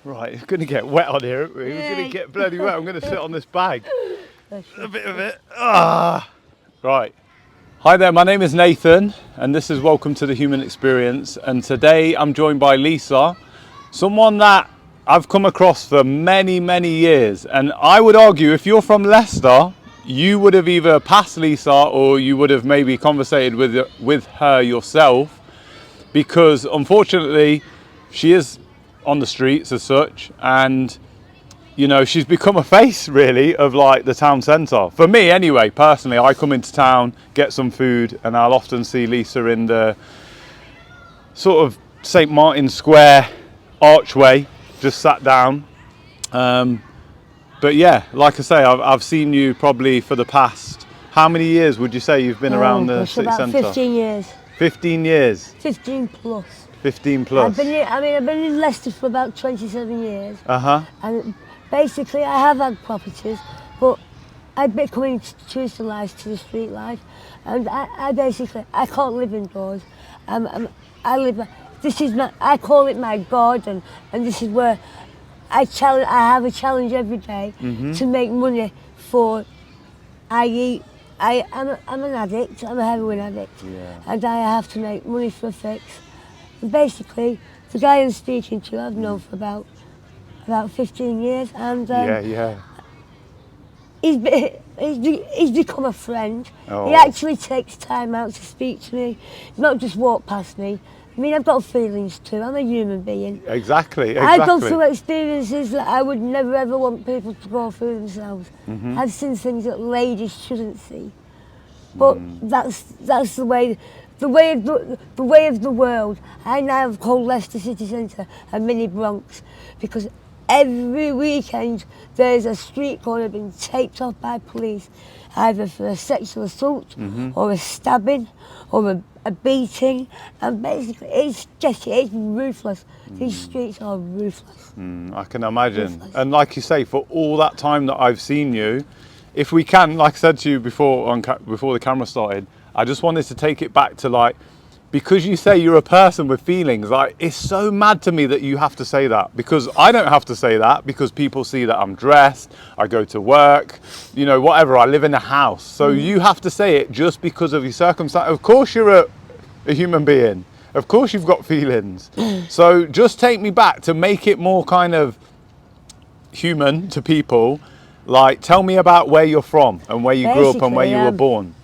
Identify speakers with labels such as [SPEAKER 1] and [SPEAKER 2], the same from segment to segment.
[SPEAKER 1] Right, it's going to get wet on here, aren't we?
[SPEAKER 2] Yeah.
[SPEAKER 1] We're going to get bloody wet. I'm going to sit on this bag. A bit of it. Ah. Right. Hi there, my name is Nathan, and this is Welcome to the Human Experience. And today I'm joined by Lisa, someone that I've come across for many, many years. And I would argue if you're from Leicester, you would have either passed Lisa or you would have maybe conversated with her yourself, because unfortunately she is on the streets as such, and you know, she's become a face really of like the town centre. For me anyway, personally, I come into town, get some food, and I'll often see Lisa in the sort of St. Martin's Square archway, just sat down. But yeah, like I say, I've seen you probably for the past, how many years would you say you've been around the city
[SPEAKER 2] about
[SPEAKER 1] centre?
[SPEAKER 2] 15 years.
[SPEAKER 1] 15 years?
[SPEAKER 2] 15 plus.
[SPEAKER 1] 15 plus.
[SPEAKER 2] I've been in Leicester for about 27 years. And basically I have had properties, but I've become institutionalised to the street life, and I can't live indoors. I call it my garden, and this is where I have a challenge every day to make money for. I'm an addict. I'm a heroin addict, and I have to make money for a fix. And basically, the guy I'm speaking to, I've known for about 15 years, and he's become a friend.
[SPEAKER 1] Oh.
[SPEAKER 2] He actually takes time out to speak to me, not just walk past me. I mean, I've got feelings too. I'm a human being.
[SPEAKER 1] Exactly.
[SPEAKER 2] I've gone through experiences that I would never ever want people to go through themselves. I've seen things that ladies shouldn't see, but that's the way of the world. I now have called Leicester City Centre a mini Bronx, because every weekend there's a street corner being taped off by police, either for a sexual assault or a stabbing or a beating, and basically it's ruthless. These streets are ruthless.
[SPEAKER 1] I can imagine. Ruthless. And like you say, for all that time that I've seen you, if we can, like I said to you before before the camera started, I just wanted to take it back to like, because you say you're a person with feelings, like it's so mad to me that you have to say that, because I don't have to say that, because people see that I'm dressed, I go to work, you know, whatever, I live in a house. So you have to say it just because of your circumstance. Of course you're a human being. Of course you've got feelings. So just take me back to make it more kind of human to people. Like, tell me about where you're from and where you grew up and where you were born.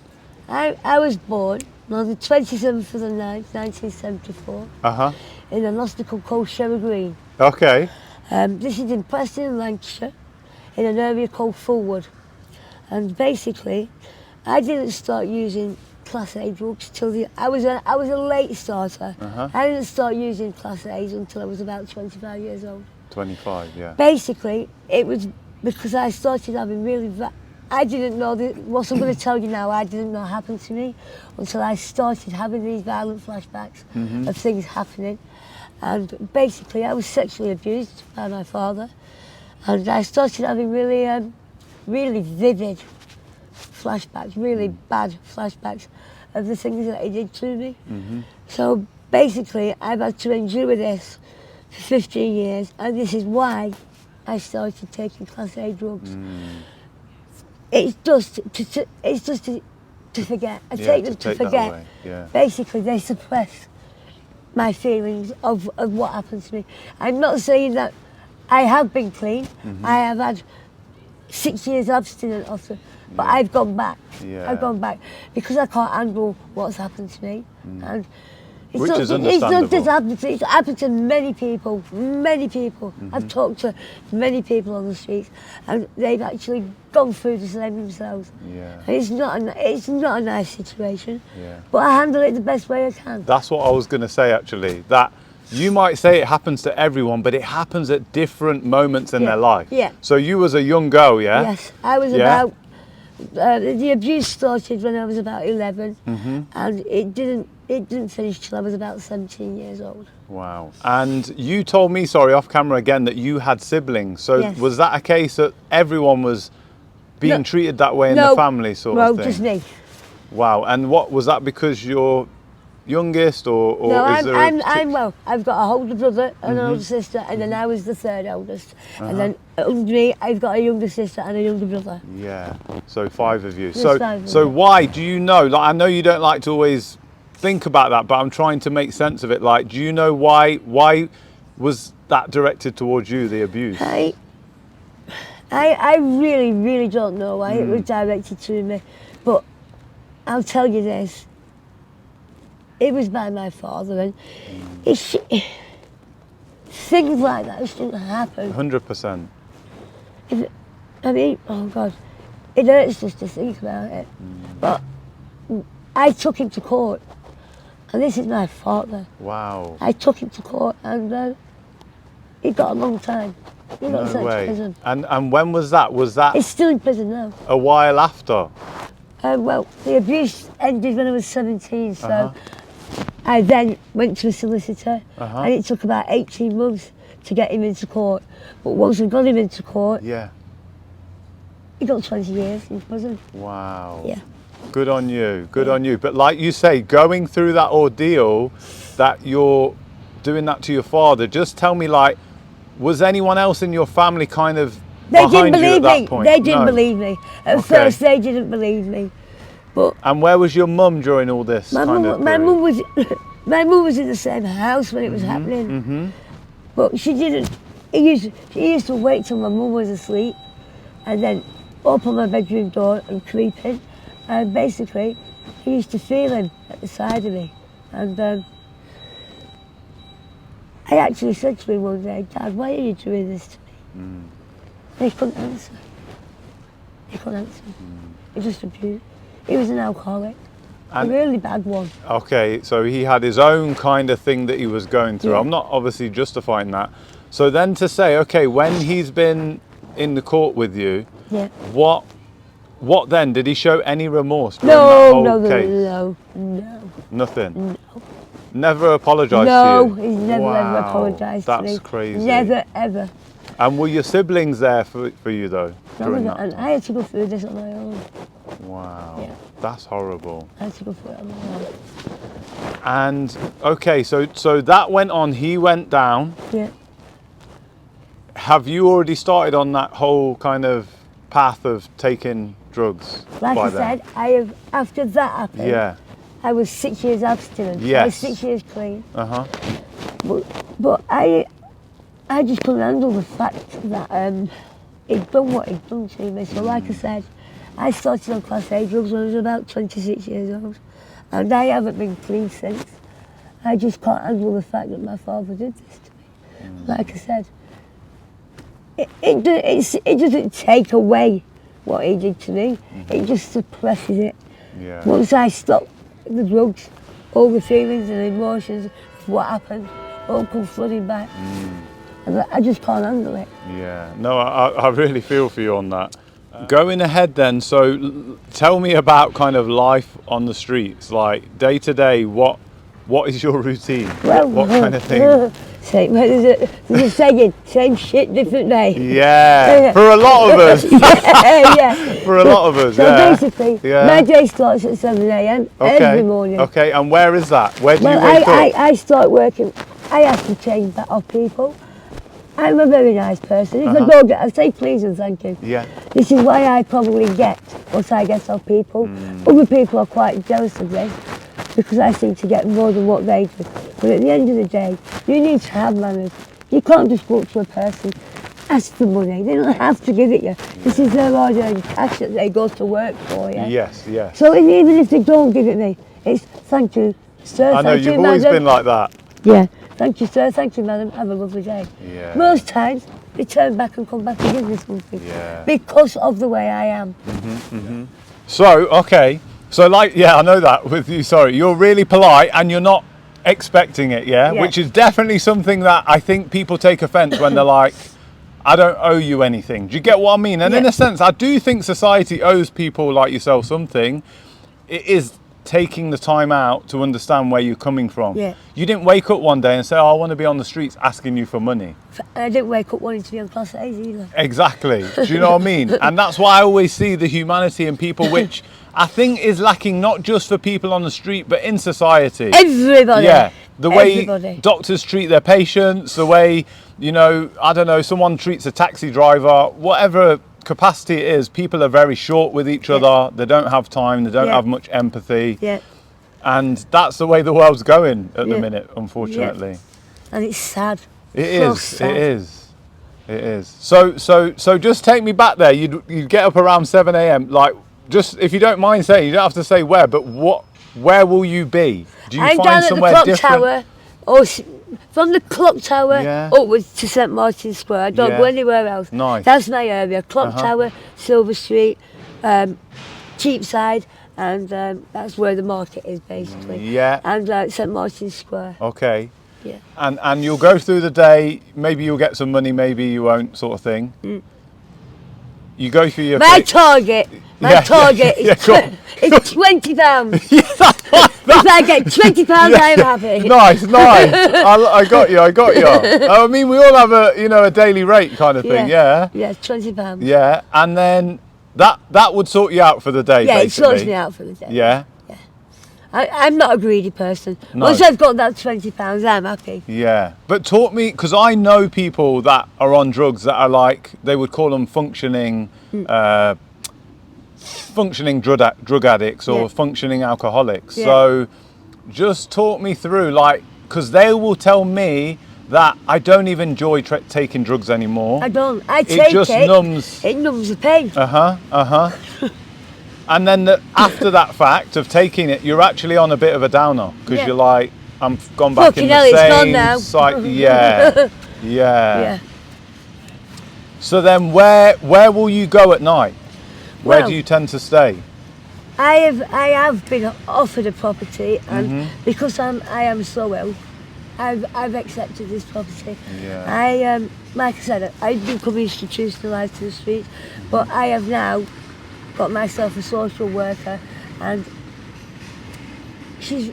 [SPEAKER 2] I was born on the 27th of the 9th, 1974, in a hospital called Sherwood Green.
[SPEAKER 1] Okay.
[SPEAKER 2] This is in Preston, Lancashire, in an area called Fulwood. And basically, I didn't start using Class A drugs till I was a late starter. I didn't start using Class A's until I was about 25 years old. 25, yeah. Basically, it was because I started having I didn't know what I'm going to tell you now, I didn't know happened to me until I started having these violent flashbacks of things happening. And basically I was sexually abused by my father, and I started having really vivid flashbacks, really bad flashbacks of the things that he did to me. So basically I've had to endure this for 15 years, and this is why I started taking Class A drugs. It's just to forget. I take them to forget. Basically, they suppress my feelings of what happened to me. I'm not saying that I have been clean. I have had 6 years abstinent of them, but I've gone back. I've gone back because I can't handle what's happened to me. And it's
[SPEAKER 1] Which
[SPEAKER 2] not,
[SPEAKER 1] is understandable.
[SPEAKER 2] It's not just happened, it's happened to many people, many people. I've talked to many people on the streets, and they've actually gone through the same themselves. And it's not a nice situation, but I handle it the best way I can.
[SPEAKER 1] That's what I was going to say actually, that you might say it happens to everyone, but it happens at different moments in their life. So you was a young girl,
[SPEAKER 2] Yes, I was about, the abuse started when I was about 11, and it didn't finish till I was about 17 years old.
[SPEAKER 1] Wow. And you told me, sorry, off camera again, that you had siblings. So was that a case that everyone was being treated that way in the family sort of thing?
[SPEAKER 2] No, just me.
[SPEAKER 1] Wow. And what was that, because your youngest, or
[SPEAKER 2] No,
[SPEAKER 1] is there
[SPEAKER 2] well, I've got a older brother and an older sister, and then I was the third oldest. And then under me, I've got a younger sister and a younger brother.
[SPEAKER 1] Yeah, so 5 of you.
[SPEAKER 2] There's 5 of
[SPEAKER 1] So
[SPEAKER 2] us.
[SPEAKER 1] why do you know? Like, I know you don't like to always think about that, but I'm trying to make sense of it. Like, do you know why was that directed towards you, the abuse?
[SPEAKER 2] I really, really don't know why it was directed to me, but I'll tell you this. It was by my father, and things like that shouldn't happen.
[SPEAKER 1] 100%.
[SPEAKER 2] I mean, oh God, it hurts just to think about it. But I took him to court, and this is my father.
[SPEAKER 1] Wow.
[SPEAKER 2] I took him to court, and he got a long time. He got sent to prison.
[SPEAKER 1] And when was that? Was that
[SPEAKER 2] He's still in prison now.
[SPEAKER 1] a while after?
[SPEAKER 2] Well, the abuse ended when I was 17, so I then went to a solicitor, and it took about 18 months to get him into court. But once we got him into court,
[SPEAKER 1] Yeah.
[SPEAKER 2] he got 20 years in prison.
[SPEAKER 1] Wow.
[SPEAKER 2] Yeah.
[SPEAKER 1] Good on you. Good on you. But like you say, going through that ordeal, that you're doing that to your father, just tell me, like, was anyone else in your family kind of
[SPEAKER 2] They
[SPEAKER 1] behind
[SPEAKER 2] didn't
[SPEAKER 1] you at
[SPEAKER 2] believe
[SPEAKER 1] that
[SPEAKER 2] me.
[SPEAKER 1] point?
[SPEAKER 2] They didn't
[SPEAKER 1] No.
[SPEAKER 2] believe me. At
[SPEAKER 1] Okay.
[SPEAKER 2] first, they didn't believe me. But
[SPEAKER 1] And where was your mum during all this
[SPEAKER 2] my
[SPEAKER 1] kind
[SPEAKER 2] mum,
[SPEAKER 1] of
[SPEAKER 2] my
[SPEAKER 1] period?
[SPEAKER 2] mum was, my mum was in the same house when it was happening. But she didn't. She used to wait till my mum was asleep, and then open my bedroom door and creep in. And basically, he used to feel him at the side of me. And I actually said to him one day, Dad, why are you doing this to me? And he couldn't answer. He couldn't answer. He just abused. He was an alcoholic, a really bad one.
[SPEAKER 1] Okay, so he had his own kind of thing that he was going through.
[SPEAKER 2] Yeah.
[SPEAKER 1] I'm not obviously justifying that. So then to say, okay, when he's been in the court with you,
[SPEAKER 2] Yeah.
[SPEAKER 1] what then? Did he show any remorse during that whole case?
[SPEAKER 2] No.
[SPEAKER 1] Nothing?
[SPEAKER 2] No.
[SPEAKER 1] Never apologised
[SPEAKER 2] No,
[SPEAKER 1] to you?
[SPEAKER 2] he's never ever
[SPEAKER 1] Wow,
[SPEAKER 2] apologised to me.
[SPEAKER 1] That's crazy.
[SPEAKER 2] Never ever.
[SPEAKER 1] And were your siblings there for you though? During that
[SPEAKER 2] And
[SPEAKER 1] time?
[SPEAKER 2] I had to go through this on my own.
[SPEAKER 1] Wow,
[SPEAKER 2] Yeah.
[SPEAKER 1] that's horrible.
[SPEAKER 2] I had to go through it on my own.
[SPEAKER 1] And okay, so that went on, he went down.
[SPEAKER 2] Yeah.
[SPEAKER 1] Have you already started on that whole kind of path of taking drugs
[SPEAKER 2] Like
[SPEAKER 1] by
[SPEAKER 2] I
[SPEAKER 1] then?
[SPEAKER 2] said, after that happened,
[SPEAKER 1] Yeah.
[SPEAKER 2] I was 6 years abstinent. I
[SPEAKER 1] Yes.
[SPEAKER 2] was 6 years clean.
[SPEAKER 1] Uh-huh.
[SPEAKER 2] But I just couldn't handle the fact that he'd done what he'd done to me. So like I said, I started on Class A drugs when I was about 26 years old. And I haven't been clean since. I just can't handle the fact that my father did this to me. Like I said, it doesn't take away what he did to me. It just suppresses it.
[SPEAKER 1] Yeah.
[SPEAKER 2] Once I stop the drugs, all the feelings and emotions of what happened all come flooding back. And I just can't handle it.
[SPEAKER 1] Yeah. No, I really feel for you on that. Going ahead then, so tell me about kind of life on the streets, like day to day, what is your routine? What kind of thing?
[SPEAKER 2] There's a saying, same shit, different day.
[SPEAKER 1] Yeah, for a lot of us.
[SPEAKER 2] Yeah.
[SPEAKER 1] For a lot of us,
[SPEAKER 2] So
[SPEAKER 1] yeah.
[SPEAKER 2] basically,
[SPEAKER 1] Yeah.
[SPEAKER 2] my day starts at 7 a.m. every morning.
[SPEAKER 1] Okay, and where is that? Where do you
[SPEAKER 2] Well,
[SPEAKER 1] wake up?
[SPEAKER 2] I start working. I have to change that off people. I'm a very nice person. If I don't get, I say please and thank you.
[SPEAKER 1] Yeah.
[SPEAKER 2] This is why I probably get what I get off people. Other people are quite jealous of me because I seem to get more than what they do. But at the end of the day, you need to have manners. You can't just go up to a person, ask for money. They don't have to give it you. This is their hard-earned cash that they go to work for, yeah?
[SPEAKER 1] Yes, yes.
[SPEAKER 2] So even if they don't give it me, it's thank you, sir,
[SPEAKER 1] I know,
[SPEAKER 2] thank you,
[SPEAKER 1] you've always
[SPEAKER 2] madam.
[SPEAKER 1] been like that.
[SPEAKER 2] Yeah, thank you, sir, thank you, madam, have a lovely day.
[SPEAKER 1] Yeah.
[SPEAKER 2] Most times, they turn back and come back and give me something.
[SPEAKER 1] Yeah.
[SPEAKER 2] Because of the way I am.
[SPEAKER 1] So, okay. So like, yeah, I know that with you, sorry. You're really polite and you're not expecting it, yeah?
[SPEAKER 2] Yeah.
[SPEAKER 1] Which is definitely something that I think people take offence when they're like, I don't owe you anything. Do you get what I mean? And in
[SPEAKER 2] Yeah.
[SPEAKER 1] a sense, I do think society owes people like yourself something. It is taking the time out to understand where you're coming from.
[SPEAKER 2] Yeah.
[SPEAKER 1] You didn't wake up one day and say, oh, I want to be on the streets asking you for money.
[SPEAKER 2] I didn't wake up wanting to be on Class A's either.
[SPEAKER 1] Exactly. Do you know what I mean? And that's why I always see the humanity in people, which I think is lacking not just for people on the street, but in society.
[SPEAKER 2] Everybody.
[SPEAKER 1] Yeah. The way
[SPEAKER 2] Everybody.
[SPEAKER 1] doctors treat their patients, the way, you know, I don't know, someone treats a taxi driver, whatever capacity it is, people are very short with each other. They don't have time. They don't have much empathy.
[SPEAKER 2] Yeah.
[SPEAKER 1] And that's the way the world's going at the
[SPEAKER 2] Yeah.
[SPEAKER 1] minute, unfortunately.
[SPEAKER 2] And it's sad.
[SPEAKER 1] It
[SPEAKER 2] So
[SPEAKER 1] is.
[SPEAKER 2] sad.
[SPEAKER 1] It is. It is. So just take me back there. You'd get up around 7 a.m. Like, just if you don't mind saying, you don't have to say where, but where will you be? Do you
[SPEAKER 2] I'm
[SPEAKER 1] find
[SPEAKER 2] down at
[SPEAKER 1] somewhere
[SPEAKER 2] the clock
[SPEAKER 1] different?
[SPEAKER 2] tower, or from the clock tower
[SPEAKER 1] Yeah.
[SPEAKER 2] upwards to St Martin's Square. I don't go
[SPEAKER 1] Yeah.
[SPEAKER 2] anywhere else.
[SPEAKER 1] Nice.
[SPEAKER 2] That's my area. Clock
[SPEAKER 1] Uh-huh.
[SPEAKER 2] Tower, Silver Street, Cheapside, and that's where the market is basically.
[SPEAKER 1] Yeah.
[SPEAKER 2] And St Martin's Square.
[SPEAKER 1] Okay.
[SPEAKER 2] Yeah.
[SPEAKER 1] And you'll go through the day. Maybe you'll get some money. Maybe you won't, sort of thing. You go through your.
[SPEAKER 2] My target. My
[SPEAKER 1] Yeah,
[SPEAKER 2] target
[SPEAKER 1] yeah,
[SPEAKER 2] is
[SPEAKER 1] go on.
[SPEAKER 2] it's £20.
[SPEAKER 1] Yeah, that's like that.
[SPEAKER 2] If I get £20, I'm happy.
[SPEAKER 1] Nice. I got you. I mean, we all have a daily rate kind of thing. Yeah.
[SPEAKER 2] Yeah, £20.
[SPEAKER 1] Yeah. And then that would sort you out for the day.
[SPEAKER 2] Yeah, it
[SPEAKER 1] basically.
[SPEAKER 2] sorts me out for the day.
[SPEAKER 1] Yeah.
[SPEAKER 2] I'm not a greedy person.
[SPEAKER 1] No.
[SPEAKER 2] Once I've got that £20, I'm happy.
[SPEAKER 1] Yeah. But talk me, because I know people that are on drugs that are like, they would call them functioning drug addicts or
[SPEAKER 2] Yeah.
[SPEAKER 1] functioning alcoholics.
[SPEAKER 2] Yeah.
[SPEAKER 1] So just talk me through, like, because they will tell me that I don't even enjoy taking drugs anymore.
[SPEAKER 2] I don't. I take it.
[SPEAKER 1] just numbs.
[SPEAKER 2] It numbs the pain.
[SPEAKER 1] And then after that fact of taking it, you're actually on a bit of a downer because
[SPEAKER 2] Yeah.
[SPEAKER 1] you're like, I'm gone back
[SPEAKER 2] Fucking
[SPEAKER 1] in the
[SPEAKER 2] hell, it's
[SPEAKER 1] same
[SPEAKER 2] gone now.
[SPEAKER 1] cycle. Yeah.
[SPEAKER 2] Yeah.
[SPEAKER 1] So then where will you go at night? Where
[SPEAKER 2] Well,
[SPEAKER 1] do you tend to stay?
[SPEAKER 2] I have been offered a property, and because I am so ill, I've accepted this property.
[SPEAKER 1] Yeah.
[SPEAKER 2] Like I said, I've become institutionalised to the streets, but I have now got myself a social worker, and she's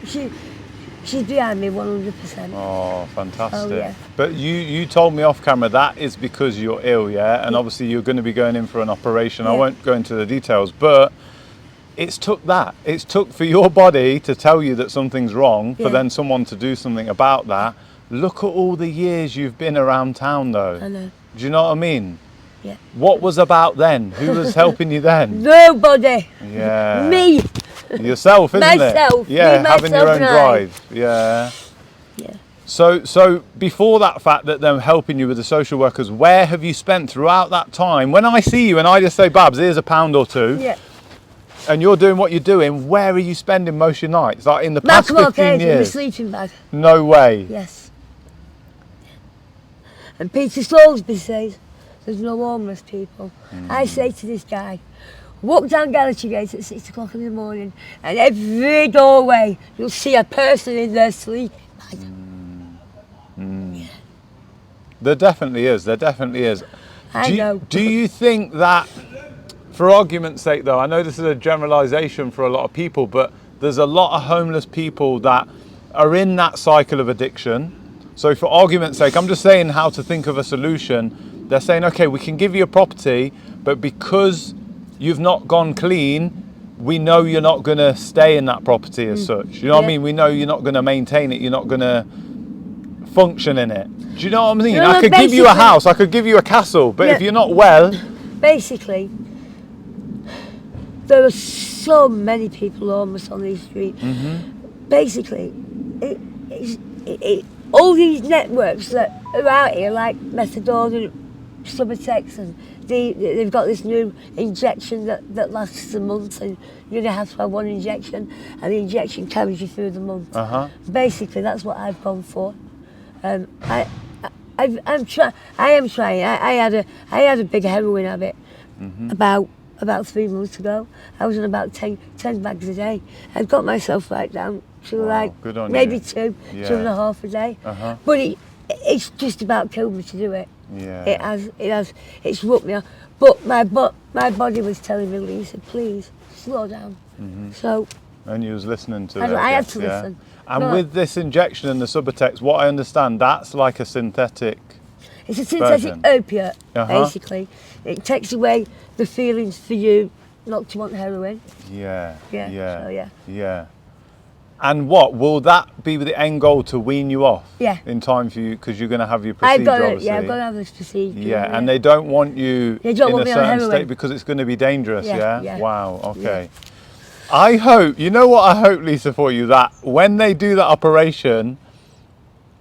[SPEAKER 2] behind me 100%.
[SPEAKER 1] Oh, fantastic.
[SPEAKER 2] Oh, yeah.
[SPEAKER 1] But you told me off camera that is because you're ill, yeah? And obviously you're going to be going in for an operation. I
[SPEAKER 2] Yeah.
[SPEAKER 1] won't go into the details, but it's took for your body to tell you that something's wrong, for
[SPEAKER 2] Yeah.
[SPEAKER 1] then someone to do something about that. Look at all the years you've been around town though.
[SPEAKER 2] I know.
[SPEAKER 1] Do you know what I mean?
[SPEAKER 2] Yeah.
[SPEAKER 1] What was about then? Who was helping you then?
[SPEAKER 2] Nobody.
[SPEAKER 1] Yeah.
[SPEAKER 2] Me.
[SPEAKER 1] Yourself, isn't
[SPEAKER 2] Myself.
[SPEAKER 1] it? Yeah,
[SPEAKER 2] Me,
[SPEAKER 1] having your
[SPEAKER 2] myself,
[SPEAKER 1] own
[SPEAKER 2] and I.
[SPEAKER 1] drive. Yeah.
[SPEAKER 2] Yeah.
[SPEAKER 1] So before that fact that them helping you with the social workers, where have you spent throughout that time? When I see you and I just say, Babs, here's £1 or £2,
[SPEAKER 2] Yeah.
[SPEAKER 1] and you're doing what you're doing, where are you spending most of your nights? Like in the past
[SPEAKER 2] Back
[SPEAKER 1] 15
[SPEAKER 2] in my
[SPEAKER 1] years?
[SPEAKER 2] sleeping bag.
[SPEAKER 1] No way.
[SPEAKER 2] Yes. And Peter Soulsby says there's no homeless people. I say to this guy, walk down Gallagher Gate at 6 o'clock in the morning, and every doorway you'll see a person in their sleeping bag.
[SPEAKER 1] There definitely is.
[SPEAKER 2] I know.
[SPEAKER 1] Do you think that, for argument's sake though, I know this is a generalisation for a lot of people, but there's a lot of homeless people that are in that cycle of addiction. So for argument's sake, I'm just saying how to think of a solution. They're saying, okay, we can give you a property, but because you've not gone clean, we know you're not going to stay in that property as such. You know what I
[SPEAKER 2] Yeah.
[SPEAKER 1] mean? We know you're not going to maintain it. You're not going to function in it. Do you know what I mean?
[SPEAKER 2] No,
[SPEAKER 1] I could give you a
[SPEAKER 2] basically-
[SPEAKER 1] house, I could give you a castle, but if
[SPEAKER 2] Yeah.
[SPEAKER 1] you're not well,
[SPEAKER 2] Basically, there are so many people homeless on these streets. Basically, all these networks that are out here, like Methadone and Subutex, and they've got this new injection that lasts a month, and you only have to have one injection, and the injection carries you through the month. Basically, that's what I've gone for. I am trying. I had a big heroin habit about 3 months ago. I was on about 10 bags a day. I've got myself right down to like
[SPEAKER 1] good on
[SPEAKER 2] maybe
[SPEAKER 1] you.
[SPEAKER 2] two
[SPEAKER 1] Yeah.
[SPEAKER 2] 2.5 a day. But it's just about killed me to do it.
[SPEAKER 1] yeah.
[SPEAKER 2] It's whooped me off. But my body was telling me, Lisa, please slow down. So
[SPEAKER 1] And you was listening to it.
[SPEAKER 2] I had
[SPEAKER 1] guess,
[SPEAKER 2] to
[SPEAKER 1] yeah?
[SPEAKER 2] listen.
[SPEAKER 1] And
[SPEAKER 2] No.
[SPEAKER 1] with this injection and the Subutex, what I understand, that's like a synthetic.
[SPEAKER 2] It's a synthetic
[SPEAKER 1] version.
[SPEAKER 2] opiate,
[SPEAKER 1] Uh-huh.
[SPEAKER 2] basically. It takes away the feelings for you not to want heroin.
[SPEAKER 1] Yeah.
[SPEAKER 2] Yeah,
[SPEAKER 1] Yeah.
[SPEAKER 2] so yeah.
[SPEAKER 1] Yeah. And what will that be the end goal to wean you off?
[SPEAKER 2] Yeah.
[SPEAKER 1] In time for you, because you're going to have your procedure, obviously.
[SPEAKER 2] I've got to have this procedure.
[SPEAKER 1] Yeah, and they don't want you
[SPEAKER 2] They don't
[SPEAKER 1] in
[SPEAKER 2] want
[SPEAKER 1] a
[SPEAKER 2] me on
[SPEAKER 1] certain
[SPEAKER 2] heroin.
[SPEAKER 1] state because it's going to be dangerous.
[SPEAKER 2] Yeah,
[SPEAKER 1] Yeah.
[SPEAKER 2] yeah.
[SPEAKER 1] Wow. Okay. I hope. You know what I hope, Lisa, for you, that when they do that operation,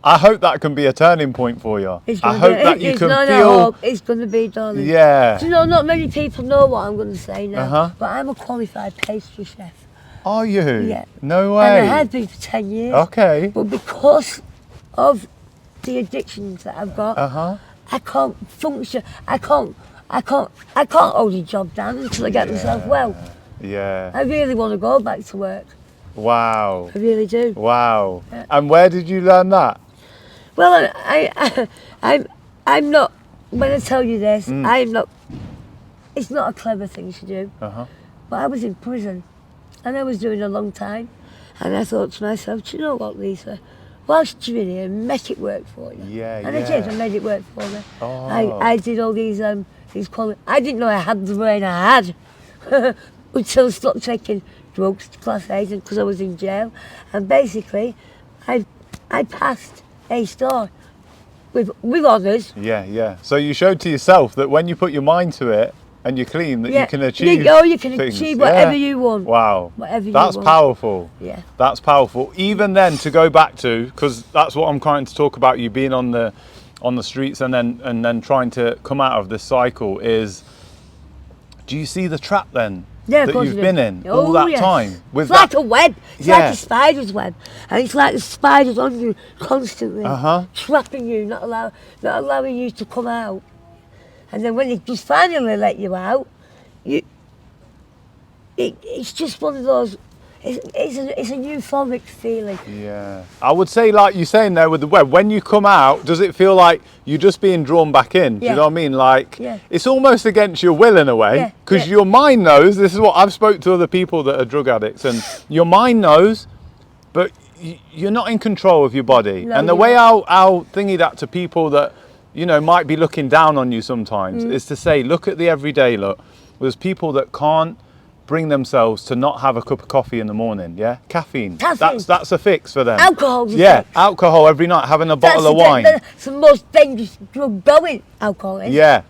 [SPEAKER 1] I hope that can be a turning point for you. I hope that you can feel.
[SPEAKER 2] It's going to be, darling.
[SPEAKER 1] Yeah.
[SPEAKER 2] Do you know, not many people know what I'm going to say now,
[SPEAKER 1] Uh-huh.
[SPEAKER 2] but I'm a qualified pastry chef.
[SPEAKER 1] Are you?
[SPEAKER 2] Yeah.
[SPEAKER 1] No
[SPEAKER 2] And I
[SPEAKER 1] way.
[SPEAKER 2] have been for 10 years.
[SPEAKER 1] Okay.
[SPEAKER 2] But because of the addictions that I've got,
[SPEAKER 1] Uh-huh.
[SPEAKER 2] I can't function. I can't hold a job down until I get myself well.
[SPEAKER 1] Yeah.
[SPEAKER 2] I really want to go back to work.
[SPEAKER 1] Wow.
[SPEAKER 2] I really do.
[SPEAKER 1] Wow. And where did you learn that?
[SPEAKER 2] Well, I'm not. When I tell you this, I'm not. It's not a clever thing to do.
[SPEAKER 1] Uh-huh.
[SPEAKER 2] But I was in prison, and I was doing a long time, and I thought to myself, do you know what, Lisa? Whilst you're in here, make it work for you.
[SPEAKER 1] Yeah,
[SPEAKER 2] and I did. I made it work for me.
[SPEAKER 1] Oh.
[SPEAKER 2] I did all these qualities. I didn't know I had the brain I had until I stopped taking drugs, class A's, because I was in jail. And basically, I passed A-star with honours.
[SPEAKER 1] Yeah, yeah. So you showed to yourself that when you put your mind to it and you're clean, that you can achieve.
[SPEAKER 2] You can
[SPEAKER 1] things.
[SPEAKER 2] achieve whatever
[SPEAKER 1] Yeah.
[SPEAKER 2] you want.
[SPEAKER 1] Wow.
[SPEAKER 2] Whatever you
[SPEAKER 1] That's
[SPEAKER 2] want.
[SPEAKER 1] powerful.
[SPEAKER 2] Yeah.
[SPEAKER 1] That's powerful. Even then, to go back to, because that's what I'm trying to talk about, you being on the streets and then trying to come out of this cycle is, do you see the trap then?
[SPEAKER 2] Yeah, of
[SPEAKER 1] that
[SPEAKER 2] course
[SPEAKER 1] you've
[SPEAKER 2] you
[SPEAKER 1] been
[SPEAKER 2] do.
[SPEAKER 1] in all that
[SPEAKER 2] Yes.
[SPEAKER 1] time. With
[SPEAKER 2] It's like
[SPEAKER 1] that,
[SPEAKER 2] a web. It's
[SPEAKER 1] Yeah.
[SPEAKER 2] like a spider's web, and it's like the spiders on you constantly, trapping you, not allowing you to come out. And then when they just finally let you out, it's just one of those. It's a euphoric feeling.
[SPEAKER 1] Yeah, I would say, like you're saying there with the web, when you come out, does it feel like you're just being drawn back in? Do you
[SPEAKER 2] Yeah.
[SPEAKER 1] know what I mean? Like,
[SPEAKER 2] Yeah.
[SPEAKER 1] it's almost against your will in a way,
[SPEAKER 2] Yeah,
[SPEAKER 1] because
[SPEAKER 2] yeah.
[SPEAKER 1] your mind knows. This is what I've spoke to other people that are drug addicts, and your mind knows, but you're not in control of your body.
[SPEAKER 2] No,
[SPEAKER 1] And the
[SPEAKER 2] you're
[SPEAKER 1] way
[SPEAKER 2] not.
[SPEAKER 1] I'll thingy that to people that, you know, might be looking down on you sometimes is to say, look at the everyday look. There's people that can't bring themselves to not have a cup of coffee in the morning. Yeah, caffeine.
[SPEAKER 2] Caffeine.
[SPEAKER 1] That's a fix for them.
[SPEAKER 2] Alcohol's a
[SPEAKER 1] Yeah,
[SPEAKER 2] fix.
[SPEAKER 1] alcohol every night, having a bottle of wine.
[SPEAKER 2] That's the most dangerous drug going. Alcohol is.
[SPEAKER 1] Yeah.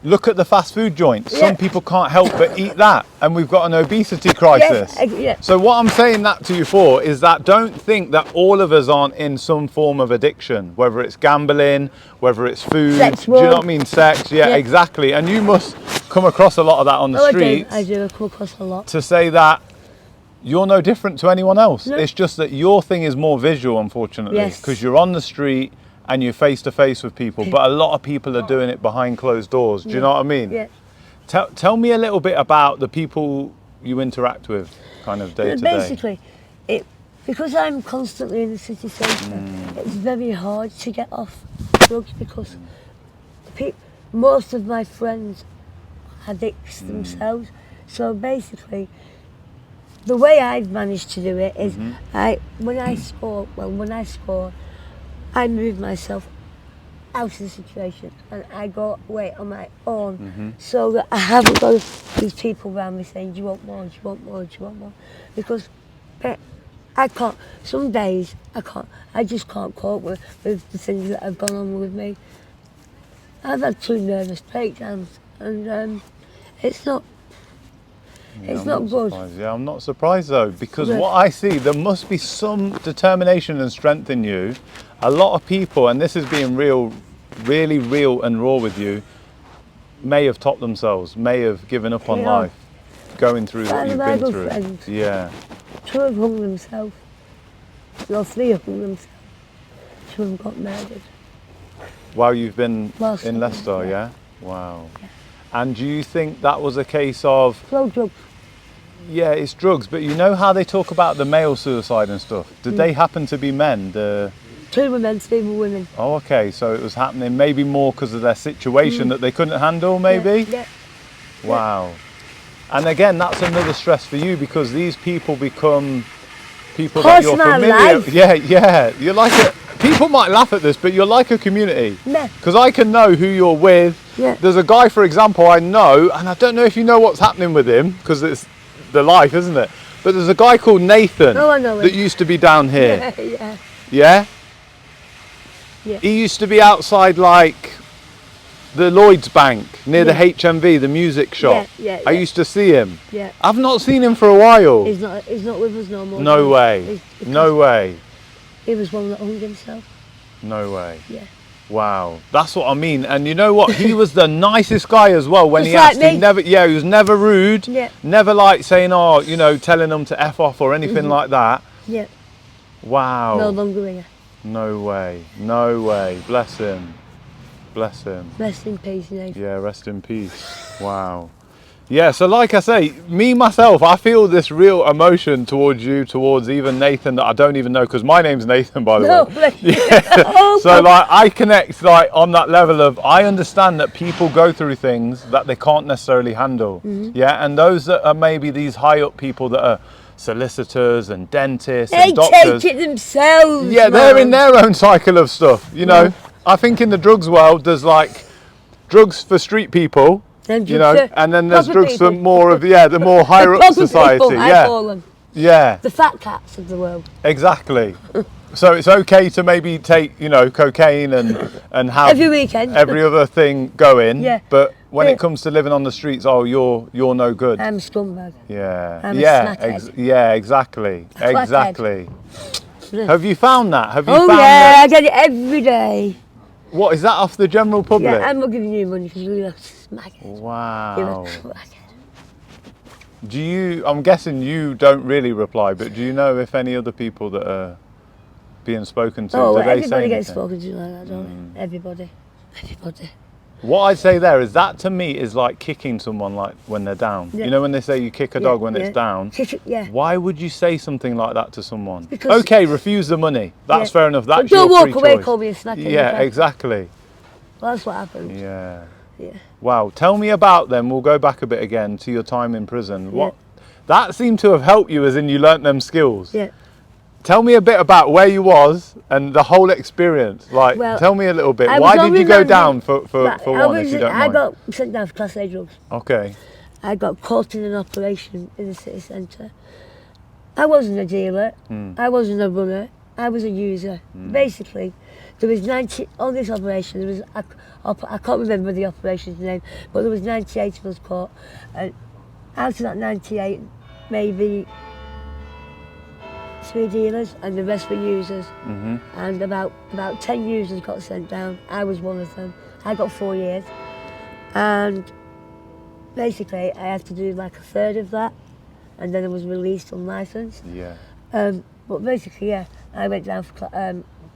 [SPEAKER 1] Look at the fast food joints.
[SPEAKER 2] Yeah.
[SPEAKER 1] Some people can't help but eat that, and we've got an obesity crisis.
[SPEAKER 2] Yeah.
[SPEAKER 1] So what I'm saying that to you for is that don't think that all of us aren't in some form of addiction, whether it's gambling, whether it's food.
[SPEAKER 2] Sex,
[SPEAKER 1] do you know what I mean? Sex. Yeah,
[SPEAKER 2] Yeah.
[SPEAKER 1] exactly. And you must come across a lot of that on the
[SPEAKER 2] Oh,
[SPEAKER 1] streets.
[SPEAKER 2] I do. I come across a lot.
[SPEAKER 1] To say that you're no different to anyone else.
[SPEAKER 2] No.
[SPEAKER 1] It's just that your thing is more visual, unfortunately,
[SPEAKER 2] Yes.
[SPEAKER 1] because you're on the street and you're face to face with people. But a lot of people are doing it behind closed doors. Do you know what I mean?
[SPEAKER 2] Yeah.
[SPEAKER 1] Tell me a little bit about the people you interact with, kind of day to day.
[SPEAKER 2] Basically, because I'm constantly in the city centre, it's very hard to get off drugs because most of my friends are addicts themselves. So basically, the way I've managed to do it is when I score, I move myself out of the situation and I go away on my own so that I haven't got these people around me saying, do you want more, do you want more, do you want more? Because I can't, some days I just can't cope with the things that have gone on with me. I've had 2 nervous breakdowns and it's not good.
[SPEAKER 1] Surprised. Yeah, I'm not surprised though, because
[SPEAKER 2] Good.
[SPEAKER 1] what I see, there must be some determination and strength in you. A lot of people, and this is being really real and raw with you, may have topped themselves, may have given up on
[SPEAKER 2] Yeah.
[SPEAKER 1] life, going through what
[SPEAKER 2] One
[SPEAKER 1] you've
[SPEAKER 2] of my
[SPEAKER 1] been
[SPEAKER 2] good
[SPEAKER 1] through.
[SPEAKER 2] friends.
[SPEAKER 1] Yeah.
[SPEAKER 2] 2 have hung themselves. No, 3 have hung themselves. 2 have got murdered.
[SPEAKER 1] While you've been
[SPEAKER 2] Whilst
[SPEAKER 1] in
[SPEAKER 2] I've been,
[SPEAKER 1] Leicester,
[SPEAKER 2] yeah.
[SPEAKER 1] yeah? Wow. And do you think that was a case of,
[SPEAKER 2] Slow drugs.
[SPEAKER 1] yeah, it's drugs, but you know how they talk about the male suicide and stuff? Did they happen to be men?
[SPEAKER 2] 2 were men, 3 were women.
[SPEAKER 1] Oh, okay, so it was happening maybe more because of their situation that they couldn't handle, maybe?
[SPEAKER 2] Yeah.
[SPEAKER 1] Wow. And again, that's another stress for you because these people become people
[SPEAKER 2] Part
[SPEAKER 1] that you're
[SPEAKER 2] of my
[SPEAKER 1] familiar.
[SPEAKER 2] life.
[SPEAKER 1] Yeah. You're like people might laugh at this, but you're like a community.
[SPEAKER 2] Yeah.
[SPEAKER 1] Because I can know who you're with.
[SPEAKER 2] Yeah.
[SPEAKER 1] There's a guy, for example, I know, and I don't know if you know what's happening with him because it's the life, isn't it? But there's a guy called Nathan
[SPEAKER 2] Oh, I know
[SPEAKER 1] that
[SPEAKER 2] him.
[SPEAKER 1] used to be down here.
[SPEAKER 2] Yeah.
[SPEAKER 1] Yeah?
[SPEAKER 2] Yeah.
[SPEAKER 1] He used to be outside like the Lloyd's Bank near the
[SPEAKER 2] Yeah.
[SPEAKER 1] HMV, the music shop.
[SPEAKER 2] Yeah.
[SPEAKER 1] I used to see him.
[SPEAKER 2] Yeah.
[SPEAKER 1] I've not seen him for a while.
[SPEAKER 2] He's not with us no more.
[SPEAKER 1] No way. No way.
[SPEAKER 2] He was one that hung himself.
[SPEAKER 1] No way.
[SPEAKER 2] Yeah.
[SPEAKER 1] Wow. That's what I mean. And you know what? He was the nicest guy as well when
[SPEAKER 2] Just
[SPEAKER 1] he
[SPEAKER 2] like
[SPEAKER 1] asked.
[SPEAKER 2] me.
[SPEAKER 1] He was never rude.
[SPEAKER 2] Yeah.
[SPEAKER 1] Never like saying, oh, you know, telling them to F off or anything like that.
[SPEAKER 2] Yeah.
[SPEAKER 1] Wow.
[SPEAKER 2] No longer here.
[SPEAKER 1] No way. No way. Bless him. Bless him.
[SPEAKER 2] Rest in peace, Nathan.
[SPEAKER 1] Yeah, rest in peace. Wow. Yeah, so like I say, me myself, I feel this real emotion towards you, towards even Nathan that I don't even know, because my name's Nathan, by the
[SPEAKER 2] No,
[SPEAKER 1] way.
[SPEAKER 2] bless you.
[SPEAKER 1] Yeah.
[SPEAKER 2] Oh,
[SPEAKER 1] So like I connect like on that level of I understand that people go through things that they can't necessarily handle. Yeah, and those that are maybe these high up people that are solicitors and dentists
[SPEAKER 2] they
[SPEAKER 1] and doctors.
[SPEAKER 2] take it themselves.
[SPEAKER 1] Yeah, they're in
[SPEAKER 2] man.
[SPEAKER 1] their own cycle of stuff, you know.
[SPEAKER 2] Yeah.
[SPEAKER 1] I think in the drugs world, there's like drugs for street people,
[SPEAKER 2] Then
[SPEAKER 1] you know,
[SPEAKER 2] drugs for
[SPEAKER 1] and then there's
[SPEAKER 2] proper
[SPEAKER 1] drugs for
[SPEAKER 2] people.
[SPEAKER 1] more of the more higher up
[SPEAKER 2] Proper
[SPEAKER 1] society.
[SPEAKER 2] people, I
[SPEAKER 1] Yeah,
[SPEAKER 2] call them.
[SPEAKER 1] yeah,
[SPEAKER 2] The fat cats of the world.
[SPEAKER 1] exactly. So it's okay to maybe take, you know, cocaine and have
[SPEAKER 2] Every weekend.
[SPEAKER 1] every other thing going.
[SPEAKER 2] Yeah.
[SPEAKER 1] But when
[SPEAKER 2] Yeah.
[SPEAKER 1] it comes to living on the streets, oh, you're no good.
[SPEAKER 2] I'm a scumbag.
[SPEAKER 1] Yeah.
[SPEAKER 2] I'm a
[SPEAKER 1] yeah.
[SPEAKER 2] snackhead.
[SPEAKER 1] Yeah. Exactly.
[SPEAKER 2] Crackhead.
[SPEAKER 1] Exactly. Have you found that? Have you
[SPEAKER 2] Oh
[SPEAKER 1] found
[SPEAKER 2] yeah,
[SPEAKER 1] that?
[SPEAKER 2] I get it every day.
[SPEAKER 1] What is that off the general public?
[SPEAKER 2] Yeah, I'm not giving you money because you're a smackhead. You're a
[SPEAKER 1] Wow.
[SPEAKER 2] crackhead.
[SPEAKER 1] Do you? I'm guessing you don't really reply, but do you know if any other people that are being spoken to?
[SPEAKER 2] Oh,
[SPEAKER 1] do they say
[SPEAKER 2] everybody gets
[SPEAKER 1] anything?
[SPEAKER 2] spoken to like that, don't they? Everybody.
[SPEAKER 1] What I'd say there is that to me is like kicking someone like when they're down.
[SPEAKER 2] Yeah.
[SPEAKER 1] You know when they say you kick a dog when it's down.
[SPEAKER 2] Yeah.
[SPEAKER 1] Why would you say something like that to someone?
[SPEAKER 2] Because-
[SPEAKER 1] okay, refuse the money. That's
[SPEAKER 2] Yeah.
[SPEAKER 1] fair enough. That's
[SPEAKER 2] But don't
[SPEAKER 1] your
[SPEAKER 2] walk
[SPEAKER 1] free
[SPEAKER 2] away,
[SPEAKER 1] choice.
[SPEAKER 2] call me a snacker.
[SPEAKER 1] Yeah,
[SPEAKER 2] okay?
[SPEAKER 1] exactly.
[SPEAKER 2] Well, that's what happened.
[SPEAKER 1] Yeah.
[SPEAKER 2] Yeah.
[SPEAKER 1] Wow. Tell me about them. We'll go back a bit again to your time in prison.
[SPEAKER 2] Yeah.
[SPEAKER 1] What that seemed to have helped you, as in you learnt them skills.
[SPEAKER 2] Yeah.
[SPEAKER 1] Tell me a bit about where you was and the whole experience. Like,
[SPEAKER 2] Well,
[SPEAKER 1] tell me a little bit.
[SPEAKER 2] I
[SPEAKER 1] Why
[SPEAKER 2] was
[SPEAKER 1] did
[SPEAKER 2] on
[SPEAKER 1] you go
[SPEAKER 2] remand
[SPEAKER 1] down for
[SPEAKER 2] Right,
[SPEAKER 1] one, if you don't
[SPEAKER 2] I
[SPEAKER 1] mind?
[SPEAKER 2] got sent down for Class A drugs.
[SPEAKER 1] Okay.
[SPEAKER 2] I got caught in an operation in the city centre. I wasn't a dealer. I wasn't a runner. I was a user. Basically, there was 90 on this operation. There was I can't remember the operation's name, but there was 98 of us caught, and out of that 98, maybe 3 dealers and the rest were users. And about 10 users got sent down. I was one of them. I got 4 years, and basically I had to do like a third of that, and then I was released unlicensed.
[SPEAKER 1] Yeah.
[SPEAKER 2] But basically, yeah, I went down for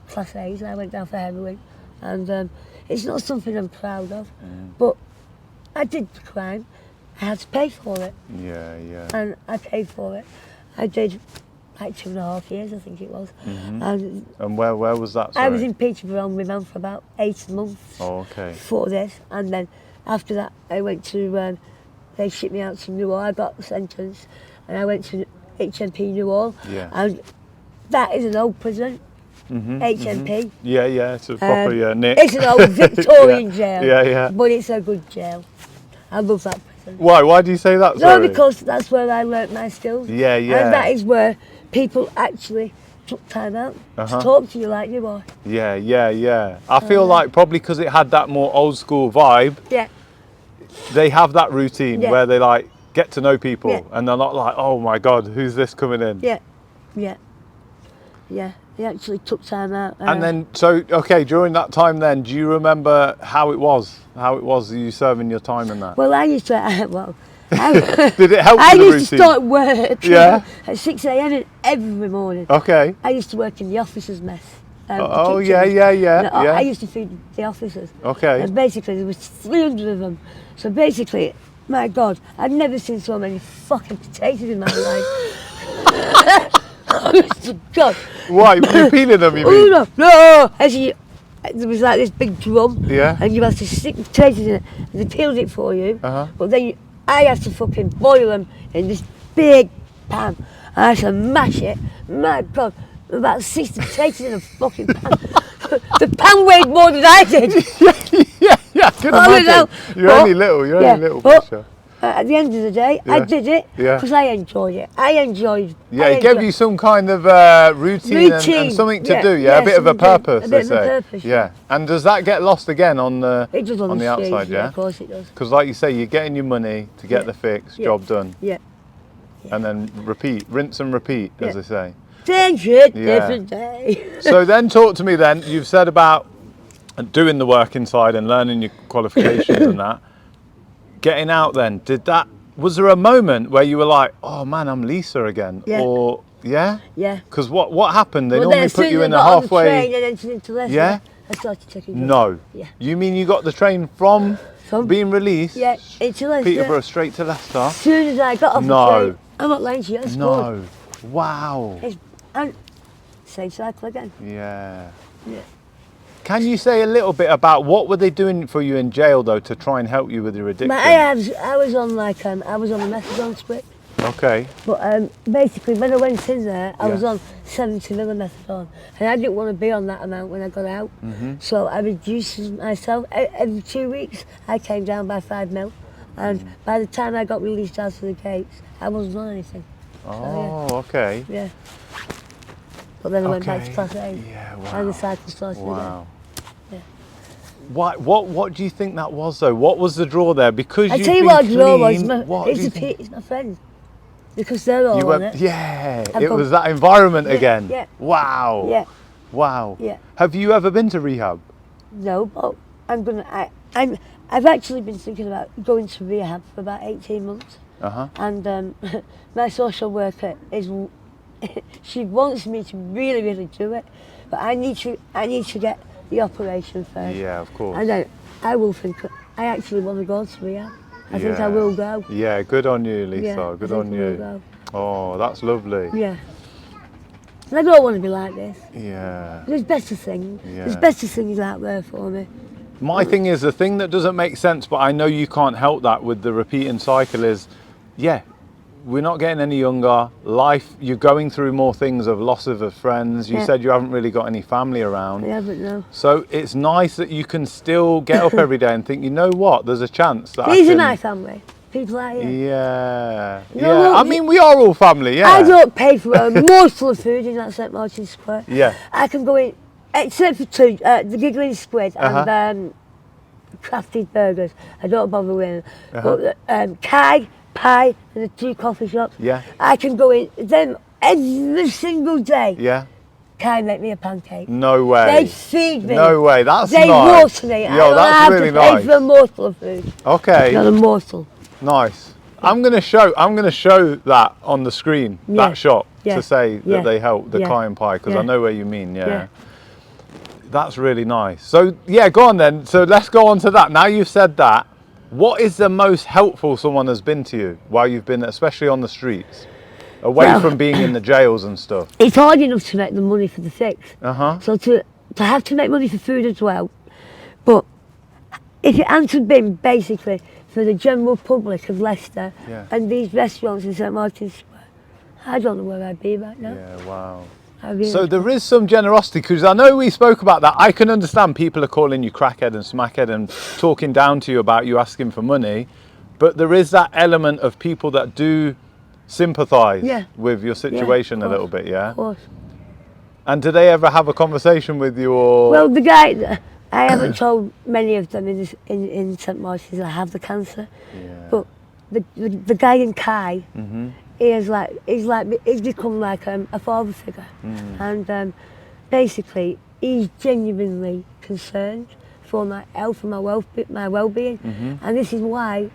[SPEAKER 2] Class A's. I went down for heroin, and it's not something I'm proud of. But I did the crime. I had to pay for it,
[SPEAKER 1] Yeah. Yeah.
[SPEAKER 2] and I paid for it. I did like 2.5 years, I think it was. And
[SPEAKER 1] And where was that?
[SPEAKER 2] I was
[SPEAKER 1] sorry?
[SPEAKER 2] in Peterborough on remand for about 8 months
[SPEAKER 1] Oh, okay.
[SPEAKER 2] for this, and then after that I went to, they shipped me out to Newhall. I got sentenced, and I went to HMP Newhall,
[SPEAKER 1] Yeah.
[SPEAKER 2] and that is an old prison, HMP.
[SPEAKER 1] Yeah. Yeah. It's a proper Nick.
[SPEAKER 2] It's an old Victorian jail,
[SPEAKER 1] Yeah. Yeah.
[SPEAKER 2] but it's a good jail. I love that prison.
[SPEAKER 1] Why? Why do you say that?
[SPEAKER 2] No,
[SPEAKER 1] Sorry?
[SPEAKER 2] because that's where I learnt my skills.
[SPEAKER 1] Yeah. Yeah.
[SPEAKER 2] And that is where people actually took time out to talk to you like you are.
[SPEAKER 1] Yeah. Yeah. Yeah. I feel like probably because it had that more old school vibe,
[SPEAKER 2] Yeah.
[SPEAKER 1] they have that routine
[SPEAKER 2] Yeah.
[SPEAKER 1] where they like get to know people
[SPEAKER 2] Yeah.
[SPEAKER 1] and they're not like, oh my god, who's this coming in?
[SPEAKER 2] Yeah, yeah, yeah. They actually took time out.
[SPEAKER 1] And then, so okay, during that time, then, do you remember how it was? How it was you serving your time in that?
[SPEAKER 2] well, I used to. Well,
[SPEAKER 1] Did it help
[SPEAKER 2] I
[SPEAKER 1] with the
[SPEAKER 2] used to
[SPEAKER 1] routine?
[SPEAKER 2] start work.
[SPEAKER 1] Yeah.
[SPEAKER 2] At 6 a.m. every morning.
[SPEAKER 1] Okay.
[SPEAKER 2] I used to work in the officers' mess. the
[SPEAKER 1] Oh yeah,
[SPEAKER 2] kitchens.
[SPEAKER 1] yeah, yeah,
[SPEAKER 2] And I
[SPEAKER 1] yeah.
[SPEAKER 2] used to feed the officers.
[SPEAKER 1] Okay.
[SPEAKER 2] And basically there was 300 of them. So basically, my God, I've never seen so many fucking potatoes in my life. Honest to God.
[SPEAKER 1] Why? You peeling them? You
[SPEAKER 2] Oh
[SPEAKER 1] mean?
[SPEAKER 2] no, no! There was like this big drum,
[SPEAKER 1] Yeah.
[SPEAKER 2] and you had to stick the potatoes in it, and they peeled it for you.
[SPEAKER 1] Uh-huh.
[SPEAKER 2] But then I have to fucking boil them in this big pan. I have to mash it. My God, about 60 potatoes in a fucking pan. The pan weighed more than I did.
[SPEAKER 1] yeah, I can imagine. You're only little, bless you.
[SPEAKER 2] At the end of the day, I did it because I enjoyed it.
[SPEAKER 1] It gave you some kind of routine and something to do, a bit of a purpose, they say. Yeah. And does that get lost again on the outside,
[SPEAKER 2] yeah? Of course it does.
[SPEAKER 1] Because like you say, you're getting your money to get the fix, job done.
[SPEAKER 2] Yeah.
[SPEAKER 1] And then rinse and repeat, as they say.
[SPEAKER 2] Same shit, different day.
[SPEAKER 1] So then talk to me then, you've said about doing the work inside and learning your qualifications and that. Getting out then, was there a moment where you were like, oh man, I'm Lisa again?
[SPEAKER 2] Yeah.
[SPEAKER 1] Or, yeah?
[SPEAKER 2] Yeah.
[SPEAKER 1] Because what happened? They normally put you in a halfway...
[SPEAKER 2] train and entered into Leicester,
[SPEAKER 1] yeah?
[SPEAKER 2] I started taking drugs.
[SPEAKER 1] No.
[SPEAKER 2] Yeah.
[SPEAKER 1] You mean you got the train from being released?
[SPEAKER 2] Yeah, into Leicester.
[SPEAKER 1] Peterborough straight to Leicester?
[SPEAKER 2] As soon as I got off the train, I'm not lying to you, it's
[SPEAKER 1] No. Wow.
[SPEAKER 2] Same cycle again.
[SPEAKER 1] Yeah.
[SPEAKER 2] Yeah.
[SPEAKER 1] Can you say a little bit about what were they doing for you in jail though to try and help you with your addiction?
[SPEAKER 2] I was on a methadone script.
[SPEAKER 1] Okay.
[SPEAKER 2] But basically when I went in there, I was on 70 mil of methadone, and I didn't want to be on that amount when I got out. So I reduced myself. Every 2 weeks I came down by 5 mil, and by the time I got released out of the gates, I wasn't on anything.
[SPEAKER 1] Okay.
[SPEAKER 2] Yeah. But then I went back to class A.
[SPEAKER 1] Yeah, wow.
[SPEAKER 2] And the cycle started again. Yeah.
[SPEAKER 1] What do you think that was though? What was the draw there? Because
[SPEAKER 2] I
[SPEAKER 1] you've
[SPEAKER 2] tell you
[SPEAKER 1] been
[SPEAKER 2] what the draw
[SPEAKER 1] clean,
[SPEAKER 2] was. It's my friends. Because they're all on it.
[SPEAKER 1] Yeah, it was that environment again.
[SPEAKER 2] Yeah.
[SPEAKER 1] Wow.
[SPEAKER 2] Yeah.
[SPEAKER 1] Wow.
[SPEAKER 2] Yeah.
[SPEAKER 1] Have you ever been to rehab?
[SPEAKER 2] No, but I've actually been thinking about going to rehab for about 18 months. And my social worker she wants me to really do it, but I need to get the operation first.
[SPEAKER 1] Yeah, of course.
[SPEAKER 2] And then I will think I actually want to go to rehab. I think I will go.
[SPEAKER 1] Yeah, good on you, Lisa.
[SPEAKER 2] Yeah,
[SPEAKER 1] good on you. Oh, that's lovely.
[SPEAKER 2] Yeah. And I don't want to be like this.
[SPEAKER 1] Yeah.
[SPEAKER 2] There's better things.
[SPEAKER 1] Yeah.
[SPEAKER 2] There's better things out there for me.
[SPEAKER 1] My thing is, the thing that doesn't make sense, but I know you can't help that with the repeating cycle is, we're not getting any younger. Life, you're going through more things of loss of friends. You said you haven't really got any family around.
[SPEAKER 2] I haven't, no.
[SPEAKER 1] So it's nice that you can still get up every day and think, you know what, there's a chance that
[SPEAKER 2] These are my family. People like you.
[SPEAKER 1] Yeah.
[SPEAKER 2] No,
[SPEAKER 1] I mean, we are all family, yeah.
[SPEAKER 2] I don't pay for a morsel of food in that St Martin's Square.
[SPEAKER 1] Yeah.
[SPEAKER 2] I can go in, except for two, the Giggling Squid and crafted burgers. I don't bother with them. But Kai, Pie, and the 2 coffee shops.
[SPEAKER 1] Yeah.
[SPEAKER 2] I can go in them every single day.
[SPEAKER 1] Yeah.
[SPEAKER 2] Kai make me a pancake.
[SPEAKER 1] No way.
[SPEAKER 2] They feed me.
[SPEAKER 1] No way, that's
[SPEAKER 2] they
[SPEAKER 1] nice.
[SPEAKER 2] They water me.
[SPEAKER 1] Yo, that's really nice.
[SPEAKER 2] I don't have to pay for a morsel of food.
[SPEAKER 1] Okay.
[SPEAKER 2] Not a morsel.
[SPEAKER 1] Nice. I'm gonna show that on the screen, that shop, to say that they help the Kai and Pie, because I know where you mean. Yeah. That's really nice. So go on then. So let's go on to that. Now you've said that, what is the most helpful someone has been to you while you've been, especially on the streets, away from being in the jails and stuff?
[SPEAKER 2] It's hard enough to make the money for the fix.
[SPEAKER 1] So
[SPEAKER 2] to have to make money for food as well. But if it hadn't been basically for the general public of Leicester and these restaurants in St Martin's Square, I don't know where I'd be right now.
[SPEAKER 1] Yeah, wow.
[SPEAKER 2] So
[SPEAKER 1] there is some generosity, because I know we spoke about that. I can understand people are calling you crackhead and smackhead and talking down to you about you asking for money, but there is that element of people that do sympathise with your situation a little bit,
[SPEAKER 2] Of course.
[SPEAKER 1] And do they ever have a conversation with you? Or?
[SPEAKER 2] Well, the guy, I haven't told many of them in St Martin's I have the cancer, but the guy in Kai, he's become like a father figure, and basically he's genuinely concerned for my health and my well-being, and this is why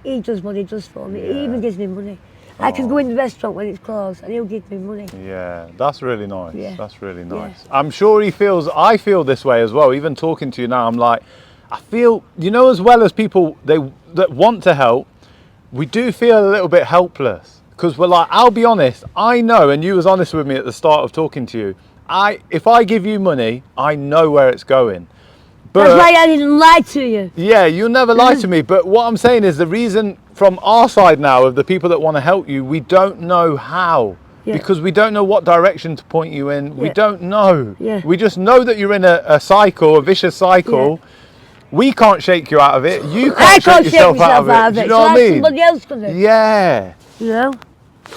[SPEAKER 2] he does what he does for me. He even gives me money. I can go in the restaurant when it's closed and he'll give me money. Yeah,
[SPEAKER 1] that's really nice. That's really nice. I'm sure I feel this way as well. Even talking to you now, I'm like, I feel, as well as people that want to help, we do feel a little bit helpless. Because we're like, I'll be honest, I know, and you was honest with me at the start of talking to you, if I give you money, I know where it's going. But,
[SPEAKER 2] that's why I didn't lie to you.
[SPEAKER 1] Yeah, you'll never lie to me, but what I'm saying is the reason from our side now, of the people that want to help you, we don't know how.
[SPEAKER 2] Yeah.
[SPEAKER 1] Because we don't know what direction to point you in. We
[SPEAKER 2] Yeah.
[SPEAKER 1] don't know.
[SPEAKER 2] Yeah.
[SPEAKER 1] We just know that you're in a cycle, a vicious cycle.
[SPEAKER 2] Yeah.
[SPEAKER 1] We can't shake you out of it. You
[SPEAKER 2] I
[SPEAKER 1] can't
[SPEAKER 2] can't
[SPEAKER 1] shake yourself out of it. Do you know what I mean?
[SPEAKER 2] Somebody else can do.
[SPEAKER 1] Yeah.
[SPEAKER 2] You know?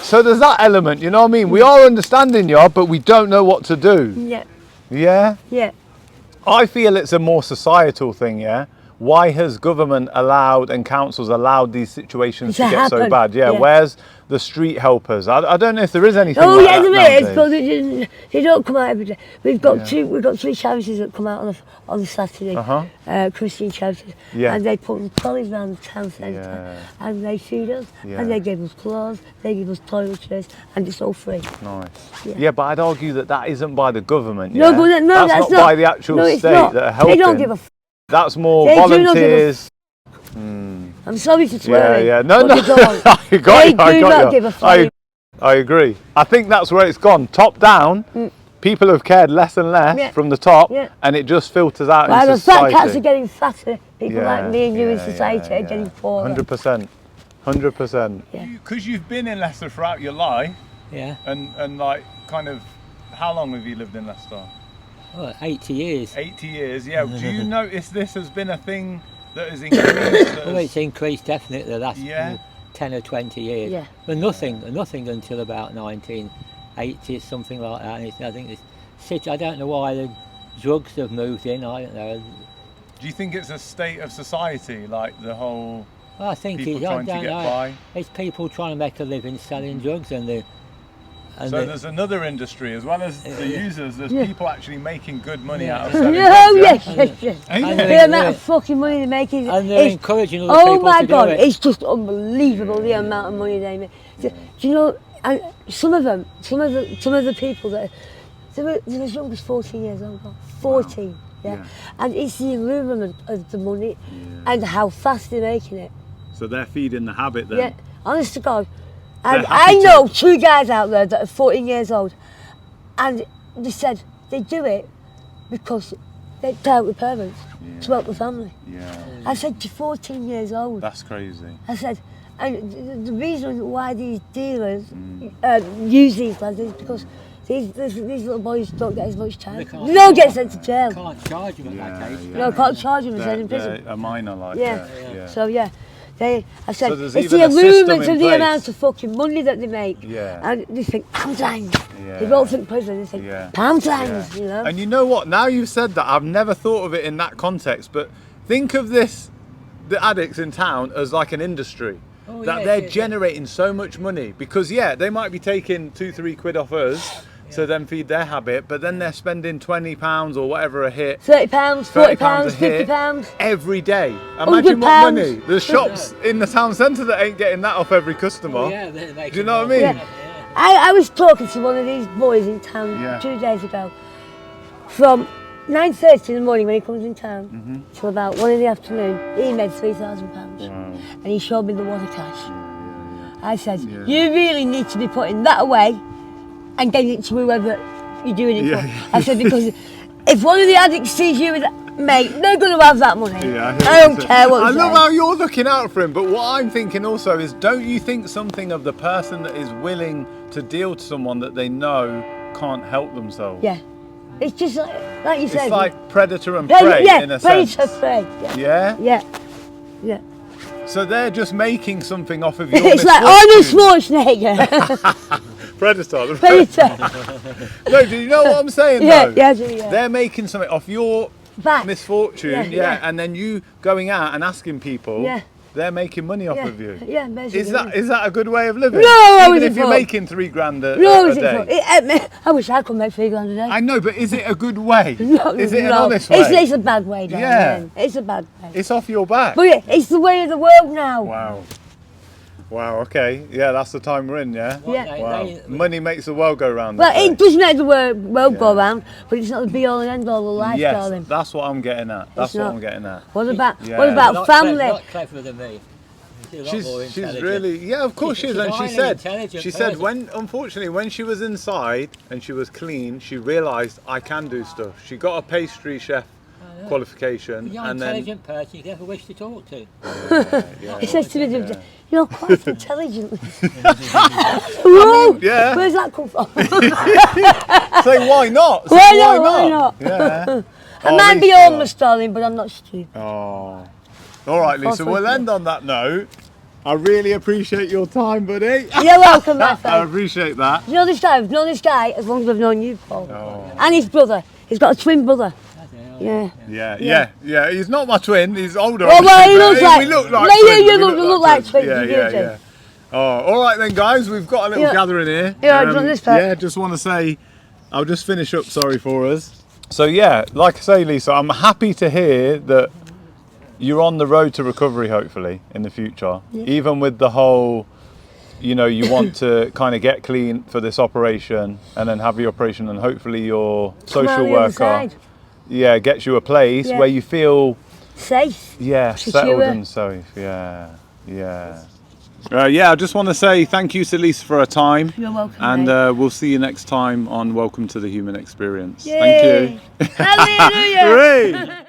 [SPEAKER 1] So there's that element, you know what I mean? We are understanding you, but we don't know what to do.
[SPEAKER 2] Yeah.
[SPEAKER 1] Yeah?
[SPEAKER 2] Yeah.
[SPEAKER 1] I feel it's a more societal thing, yeah? Why has government allowed and councils allowed these situations to get so
[SPEAKER 2] happen.
[SPEAKER 1] bad? Yeah,
[SPEAKER 2] Yeah.
[SPEAKER 1] where's the street helpers? I don't know if there is anything
[SPEAKER 2] Oh
[SPEAKER 1] like
[SPEAKER 2] yeah,
[SPEAKER 1] that
[SPEAKER 2] there is,
[SPEAKER 1] nowadays.
[SPEAKER 2] but they don't come out every day. We've got
[SPEAKER 1] Yeah.
[SPEAKER 2] we've got 3 charities that come out on the Saturday, Christian charities,
[SPEAKER 1] Yeah.
[SPEAKER 2] and they put trolleys around the town centre,
[SPEAKER 1] Yeah.
[SPEAKER 2] and they feed us,
[SPEAKER 1] Yeah.
[SPEAKER 2] and they give us clothes, they give us toiletries, and it's all free.
[SPEAKER 1] Nice.
[SPEAKER 2] Yeah.
[SPEAKER 1] Yeah, but I'd argue that that isn't by the government,
[SPEAKER 2] No,
[SPEAKER 1] yeah?
[SPEAKER 2] but no,
[SPEAKER 1] that's not by the actual
[SPEAKER 2] no, it's
[SPEAKER 1] state
[SPEAKER 2] not.
[SPEAKER 1] that are helping.
[SPEAKER 2] They don't give a
[SPEAKER 1] That's more
[SPEAKER 2] They do not give a
[SPEAKER 1] volunteers.
[SPEAKER 2] I'm sorry to swear.
[SPEAKER 1] Yeah,
[SPEAKER 2] in,
[SPEAKER 1] yeah. No,
[SPEAKER 2] but
[SPEAKER 1] no.
[SPEAKER 2] they don't.
[SPEAKER 1] I got
[SPEAKER 2] They
[SPEAKER 1] you, I
[SPEAKER 2] do
[SPEAKER 1] got
[SPEAKER 2] not
[SPEAKER 1] you.
[SPEAKER 2] give a fuck.
[SPEAKER 1] I agree. I think that's where it's gone. Top down, people have cared less and less
[SPEAKER 2] Yeah.
[SPEAKER 1] from the top,
[SPEAKER 2] Yeah.
[SPEAKER 1] and it just filters out
[SPEAKER 2] Well,
[SPEAKER 1] into
[SPEAKER 2] the fat
[SPEAKER 1] society.
[SPEAKER 2] cats are getting fatter. People like me and you in society are
[SPEAKER 1] yeah.
[SPEAKER 2] getting poorer.
[SPEAKER 1] 100%. 100%.
[SPEAKER 2] Yeah.
[SPEAKER 1] Because you've been in Leicester throughout your life,
[SPEAKER 3] Yeah,
[SPEAKER 1] and like kind of, how long have you lived in Leicester?
[SPEAKER 3] well, 80 years.
[SPEAKER 1] 80 years, yeah. Do you notice this has been a thing that has increased?
[SPEAKER 3] Well, it's increased definitely the last
[SPEAKER 1] Yeah.
[SPEAKER 3] 10 or 20 years.
[SPEAKER 2] Yeah.
[SPEAKER 3] But nothing until about 1980, something like that. And I think this city, I don't know why the drugs have moved in, I don't know.
[SPEAKER 1] Do you think it's a state of society, like the whole
[SPEAKER 3] Well, I think
[SPEAKER 1] people
[SPEAKER 3] it's, I
[SPEAKER 1] trying to
[SPEAKER 3] don't
[SPEAKER 1] get
[SPEAKER 3] know.
[SPEAKER 1] by?
[SPEAKER 3] It's people trying to make a living selling drugs and
[SPEAKER 1] So there's another industry, as well as the users, there's
[SPEAKER 2] Yeah.
[SPEAKER 1] people actually making good money
[SPEAKER 3] Yeah.
[SPEAKER 1] out of selling
[SPEAKER 2] Oh
[SPEAKER 1] drugs, yeah?
[SPEAKER 2] yes, yes, yes.
[SPEAKER 1] And
[SPEAKER 3] And
[SPEAKER 1] yeah.
[SPEAKER 2] The amount of fucking money they're making
[SPEAKER 3] and they're
[SPEAKER 2] is,
[SPEAKER 3] encouraging other
[SPEAKER 2] oh
[SPEAKER 3] people
[SPEAKER 2] my
[SPEAKER 3] to
[SPEAKER 2] god,
[SPEAKER 3] do it.
[SPEAKER 2] it's just unbelievable the amount of money they make. Do you know? And some of the people that they were as young as 14 years old, 14, yeah. And it's the allurement of the money and how fast they're making it.
[SPEAKER 1] So they're feeding the habit then?
[SPEAKER 2] Yeah, honest to God. And
[SPEAKER 1] They're happy
[SPEAKER 2] I
[SPEAKER 1] to-
[SPEAKER 2] know 2 guys out there that are 14 years old, and they said they do it because they help the parents, to help the family.
[SPEAKER 1] Yeah,
[SPEAKER 2] I said, you're 14 years old.
[SPEAKER 1] that's crazy.
[SPEAKER 2] I said, and the reason why these dealers use these lads is because these little boys don't get as much time.
[SPEAKER 3] They can't-
[SPEAKER 2] They don't get sent to jail.
[SPEAKER 3] Can't charge them at that age.
[SPEAKER 2] No, can't charge them and send in
[SPEAKER 1] They're
[SPEAKER 2] prison.
[SPEAKER 1] a minor like
[SPEAKER 2] Yeah.
[SPEAKER 1] that. Yeah.
[SPEAKER 2] So yeah, I said,
[SPEAKER 1] So there's
[SPEAKER 2] it's
[SPEAKER 1] even
[SPEAKER 2] the
[SPEAKER 1] a system
[SPEAKER 2] allurement
[SPEAKER 1] in
[SPEAKER 2] of the
[SPEAKER 1] place.
[SPEAKER 2] amount of fucking money that they make.
[SPEAKER 1] Yeah.
[SPEAKER 2] And they think, pound
[SPEAKER 1] Yeah.
[SPEAKER 2] They don't think prison, they think,
[SPEAKER 1] Yeah.
[SPEAKER 2] pound
[SPEAKER 1] Yeah.
[SPEAKER 2] you know?
[SPEAKER 1] And you know what? Now you've said that, I've never thought of it in that context, but think of this, the addicts in town, as like an industry.
[SPEAKER 3] Oh,
[SPEAKER 1] That
[SPEAKER 3] yeah,
[SPEAKER 1] they're
[SPEAKER 3] yeah.
[SPEAKER 1] generating so much money because they might be taking 2-3 quid off us to then feed their habit, but then they're spending £20 or whatever a hit,
[SPEAKER 2] £30,
[SPEAKER 1] £30
[SPEAKER 2] £40,
[SPEAKER 1] a hit
[SPEAKER 2] £50.
[SPEAKER 1] every day. Imagine what
[SPEAKER 2] £100.
[SPEAKER 1] money. There's shops in the town centre that ain't getting that off every customer.
[SPEAKER 3] Oh, yeah, they're
[SPEAKER 1] Do you know what I mean?
[SPEAKER 2] Yeah. I was talking to one of these boys in town
[SPEAKER 1] Yeah.
[SPEAKER 2] 2 days ago. From 9:30 in the morning when he comes in town till about 1 in the afternoon, he made £3,000.
[SPEAKER 1] Wow.
[SPEAKER 2] And he showed me the water cash.
[SPEAKER 1] Yeah.
[SPEAKER 2] I said,
[SPEAKER 1] Yeah.
[SPEAKER 2] you really need to be putting that away and getting it to whoever you're doing it
[SPEAKER 1] Yeah.
[SPEAKER 2] for. I said, because if one of the addicts sees you with mate, they're going to have that money.
[SPEAKER 1] Yeah,
[SPEAKER 2] I don't care what
[SPEAKER 1] I
[SPEAKER 2] they
[SPEAKER 1] love
[SPEAKER 2] say.
[SPEAKER 1] how you're looking out for him, but what I'm thinking also is, don't you think something of the person that is willing to deal with someone that they know can't help themselves?
[SPEAKER 2] Yeah. It's just like you said.
[SPEAKER 1] It's like predator and prey
[SPEAKER 2] yeah,
[SPEAKER 1] in a
[SPEAKER 2] predator,
[SPEAKER 1] sense.
[SPEAKER 2] prey. Yeah.
[SPEAKER 1] Yeah?
[SPEAKER 2] Yeah. Yeah.
[SPEAKER 1] So they're just making something off of your
[SPEAKER 2] It's like
[SPEAKER 1] misfortune.
[SPEAKER 2] Arnold Schwarzenegger.
[SPEAKER 1] Predator.
[SPEAKER 2] Predator.
[SPEAKER 1] No, do you know what I'm saying
[SPEAKER 2] Yeah,
[SPEAKER 1] though?
[SPEAKER 2] yeah, I do, yeah.
[SPEAKER 1] They're making something off your
[SPEAKER 2] Back.
[SPEAKER 1] misfortune,
[SPEAKER 2] Yeah, yeah.
[SPEAKER 1] and then you going out and asking people,
[SPEAKER 2] Yeah.
[SPEAKER 1] they're making money off
[SPEAKER 2] Yeah.
[SPEAKER 1] of you.
[SPEAKER 2] Yeah, basically.
[SPEAKER 1] Is that a good way of living?
[SPEAKER 2] No, I
[SPEAKER 1] Even
[SPEAKER 2] was
[SPEAKER 1] if you're
[SPEAKER 2] for-
[SPEAKER 1] making £3,000
[SPEAKER 2] No,
[SPEAKER 1] a
[SPEAKER 2] is it
[SPEAKER 1] day.
[SPEAKER 2] for, I wish I could make £3,000 a day.
[SPEAKER 1] I know, but is it a good way?
[SPEAKER 2] No,
[SPEAKER 1] is it an
[SPEAKER 2] no.
[SPEAKER 1] honest way?
[SPEAKER 2] It's a bad way, darling.
[SPEAKER 1] Yeah.
[SPEAKER 2] It's a bad way.
[SPEAKER 1] It's off your back.
[SPEAKER 2] But yeah, it's the way of the world now.
[SPEAKER 1] Wow. Wow, okay. Yeah, that's the time we're in, yeah?
[SPEAKER 2] Yeah.
[SPEAKER 1] Wow. Money makes the world go round.
[SPEAKER 2] Well,
[SPEAKER 1] they
[SPEAKER 2] it
[SPEAKER 1] say.
[SPEAKER 2] does make the world go
[SPEAKER 1] Yeah.
[SPEAKER 2] round, but it's not the be all and end all of life,
[SPEAKER 1] Yes,
[SPEAKER 2] darling.
[SPEAKER 1] that's what I'm getting at. That's
[SPEAKER 2] It's
[SPEAKER 1] what
[SPEAKER 2] not.
[SPEAKER 1] I'm getting at.
[SPEAKER 2] What about
[SPEAKER 1] Yeah.
[SPEAKER 3] Not
[SPEAKER 2] family?
[SPEAKER 3] Not cleverer than me. She's a lot more
[SPEAKER 1] She's
[SPEAKER 3] intelligent.
[SPEAKER 1] really, yeah, of course she is.
[SPEAKER 3] She's
[SPEAKER 1] And
[SPEAKER 3] a
[SPEAKER 1] she
[SPEAKER 3] highly
[SPEAKER 1] said,
[SPEAKER 3] intelligent
[SPEAKER 1] she said
[SPEAKER 3] person.
[SPEAKER 1] when, unfortunately, when she was inside and she was clean, she realised I can do stuff. She got a pastry chef qualification,
[SPEAKER 3] You're an
[SPEAKER 1] and then
[SPEAKER 3] intelligent person you never wish to talk to.
[SPEAKER 2] He says to me, "You're quite intelligent." Whoa,
[SPEAKER 1] yeah.
[SPEAKER 2] where's that come from?
[SPEAKER 1] Say why not? Say,
[SPEAKER 2] Why not?
[SPEAKER 1] Yeah.
[SPEAKER 2] I might be homeless, darling, but I'm not stupid.
[SPEAKER 1] Oh. All right, Lisa.
[SPEAKER 2] Oh,
[SPEAKER 1] We'll
[SPEAKER 2] thank
[SPEAKER 1] end on that note. I really appreciate your time, buddy.
[SPEAKER 2] You're welcome, my
[SPEAKER 1] I
[SPEAKER 2] friend.
[SPEAKER 1] appreciate that.
[SPEAKER 2] You know this guy? I've known this guy as long as I've known you, Paul.
[SPEAKER 1] Oh.
[SPEAKER 2] And his brother. He's got a twin brother. Yeah.
[SPEAKER 1] Yeah. He's not my twin. He's older.
[SPEAKER 2] Well,
[SPEAKER 1] obviously,
[SPEAKER 2] he
[SPEAKER 1] but
[SPEAKER 2] looks like.
[SPEAKER 1] we look like
[SPEAKER 2] No,
[SPEAKER 1] twins.
[SPEAKER 2] you
[SPEAKER 1] We
[SPEAKER 2] look like twins.
[SPEAKER 1] Yeah,
[SPEAKER 2] you do,
[SPEAKER 1] yeah,
[SPEAKER 2] Jim.
[SPEAKER 1] yeah. Oh, all right then, guys. We've got a little gathering here.
[SPEAKER 2] Yeah, do you want this back?
[SPEAKER 1] Yeah, just want to say, I'll just finish up. Sorry for us. So yeah, like I say, Lisa, I'm happy to hear that you're on the road to recovery. Hopefully in the future, even with the whole, you know, you want to kind of get clean for this operation and then have the operation, and hopefully your social worker, gets you a place where you feel
[SPEAKER 2] safe.
[SPEAKER 1] Yeah,
[SPEAKER 2] secure.
[SPEAKER 1] settled and safe. Yeah. I just want to say thank you to Lisa for her time.
[SPEAKER 2] You're welcome.
[SPEAKER 1] And we'll see you next time on Welcome to the Human Experience.
[SPEAKER 2] Yay.
[SPEAKER 1] Thank you.
[SPEAKER 2] Hallelujah.
[SPEAKER 1] Hooray.